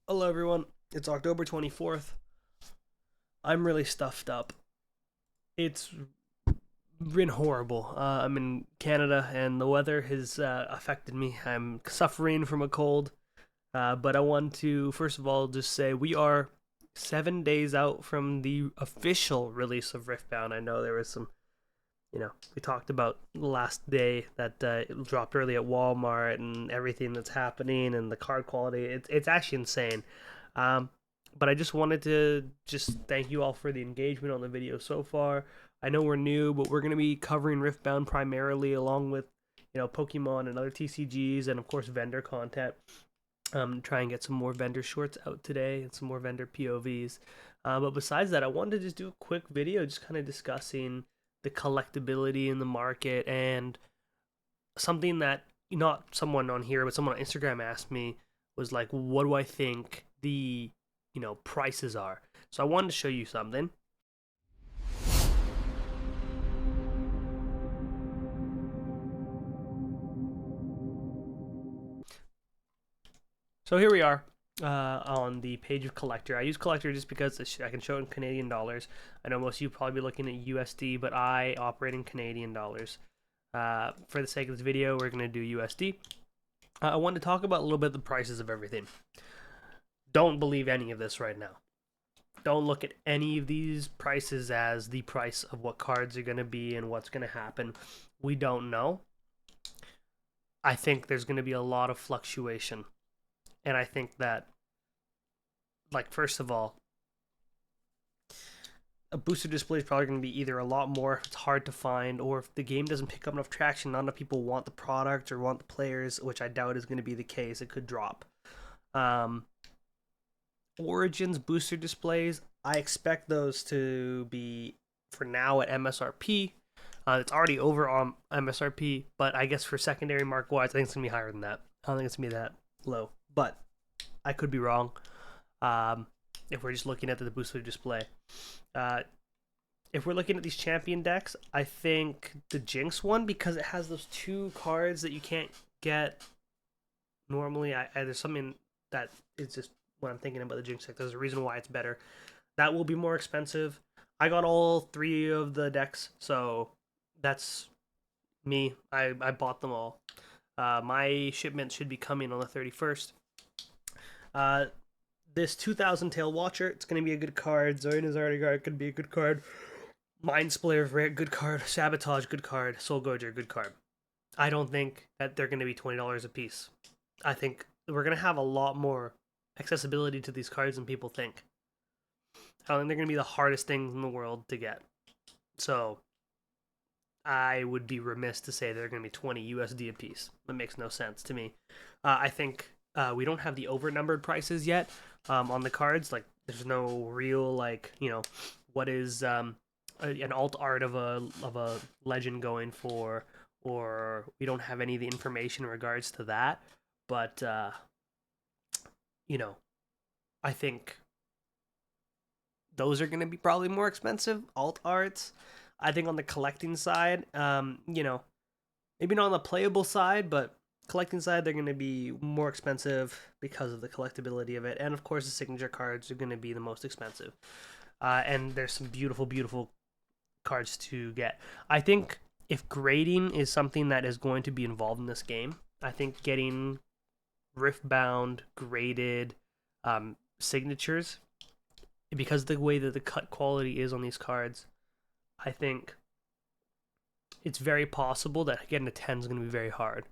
Hello everyone, it's October 24th. I'm really stuffed up. It's been horrible. I'm in Canada and the weather has affected me. I'm suffering from a cold. But I want to, first of all, just say we are 7 days out from the official release of Riftbound. I know there was some, we talked about the last day that it dropped early at Walmart and everything that's happening and the card quality. It's actually insane. Um, but I just wanted to just thank you all for the engagement on the video so far. I know we're new, but we're going to be covering Riftbound primarily along with, Pokemon and other TCGs and of course vendor content. Try and get some more vendor shorts out today and some more vendor POVs. But besides that, I wanted to just do a quick video just kind of discussing the collectibility in the market and something that not someone on here, but someone on Instagram asked me was like, what do I think the prices are? So I wanted to show you something. So here we are on the page of Collector. I use Collector just because I can show it in Canadian dollars. I know most of you probably be looking at USD, but I operate in Canadian dollars. For the sake of this video, we're going to do USD. I want to talk about a little bit the prices of everything. Don't believe any of this right now. Don't look at any of these prices as the price of what cards are going to be and what's going to happen. We don't know. I think there's going to be a lot of fluctuation. And I think that, like, first of all, a booster display is probably going to be either a lot more if it's hard to find, or if the game doesn't pick up enough traction, not enough people want the product or want the players, which I doubt is going to be the case. It could drop. Origins booster displays, I expect those to be for now at MSRP. It's already over on MSRP, but I guess for secondary mark wise, I think it's gonna be higher than that. I don't think it's gonna be that low, but I could be wrong. If we're just looking at the booster display, if we're looking at these champion decks, I think the Jinx one, because it has those two cards that you can't get normally. There's something that is just when I'm thinking about the Jinx deck. There's a reason why it's better. That will be more expensive. I got all three of the decks, so that's me. I bought them all. My shipment should be coming on the 31st. This 2000 Tail Watcher, it's going to be a good card. Zoina's Artigar could be a good card. Mind Splayer, good card. Sabotage, good card. Soul Gorger, good card. I don't think that they're going to be $20 a piece. I think we're going to have a lot more accessibility to these cards than people think. I don't think they're going to be the hardest things in the world to get. So I would be remiss to say they're going to be 20 USD a piece. That makes no sense to me. I think we don't have the overnumbered prices yet on the cards. Like, there's no real, like, what is an alt art of a legend going for, or we don't have any of the information in regards to that. But I think those are going to be probably more expensive alt arts. I think on the collecting side, maybe not on the playable side, but collecting side, they're going to be more expensive because of the collectability of it. And of course, the signature cards are going to be the most expensive. And there's some beautiful, beautiful cards to get. I think if grading is something that is going to be involved in this game, I think getting Riftbound graded signatures, because the way that the cut quality is on these cards, I think it's very possible that getting a 10 is going to be very hard.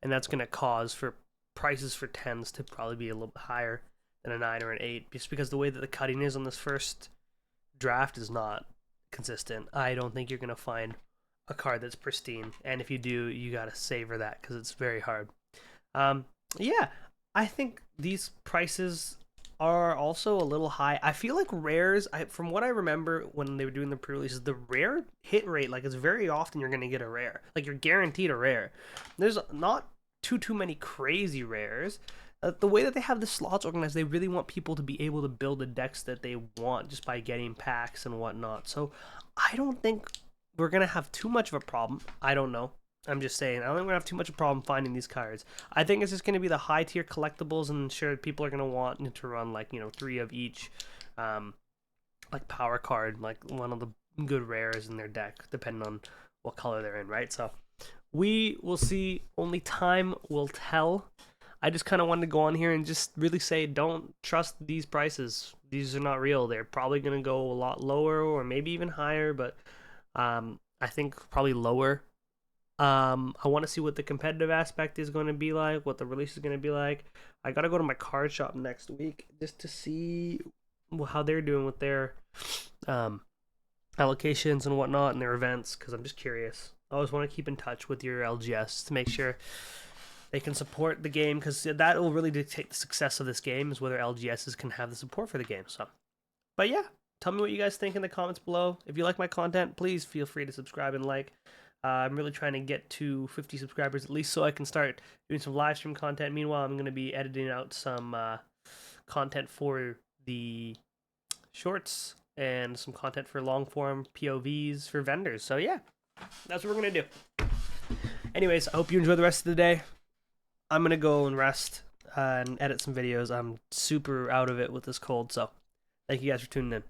And that's going to cause for prices for 10s to probably be a little bit higher than a 9 or an 8, just because the way that the cutting is on this first draft is not consistent. I don't think you're going to find a card that's pristine. And if you do, you got to savor that because it's very hard. Yeah, I think these prices are also a little high. I feel like rares, from what I remember when they were doing the pre-releases, the rare hit rate, like, it's very often you're going to get a rare. Like, you're guaranteed a rare. There's not too many crazy rares. The way that they have the slots organized, they really want people to be able to build the decks that they want just by getting packs and whatnot. So I don't think we're going to have too much of a problem. I don't know. I'm just saying, I don't think we're gonna have too much of a problem finding these cards. I think it's just gonna be the high tier collectibles, and sure, people are gonna want to run like 3 of each, like power card, like one of the good rares in their deck, depending on what color they're in, right? So we will see. Only time will tell. I just kind of wanted to go on here and just really say, don't trust these prices. These are not real. They're probably gonna go a lot lower, or maybe even higher, but I think probably lower. I want to see what the competitive aspect is going to be like, what the release is going to be like. I got to go to my card shop next week just to see how they're doing with their allocations and whatnot and their events, because I'm just curious. I always want to keep in touch with your LGS to make sure they can support the game, because that will really dictate the success of this game, is whether LGSs can have the support for the game. So, but yeah, tell me what you guys think in the comments below. If you like my content, please feel free to subscribe and like. I'm really trying to get to 50 subscribers at least, so I can start doing some live stream content. Meanwhile, I'm going to be editing out some content for the shorts and some content for long form POVs for vendors. So yeah, that's what we're going to do. Anyways, I hope you enjoy the rest of the day. I'm going to go and rest and edit some videos. I'm super out of it with this cold, so thank you guys for tuning in.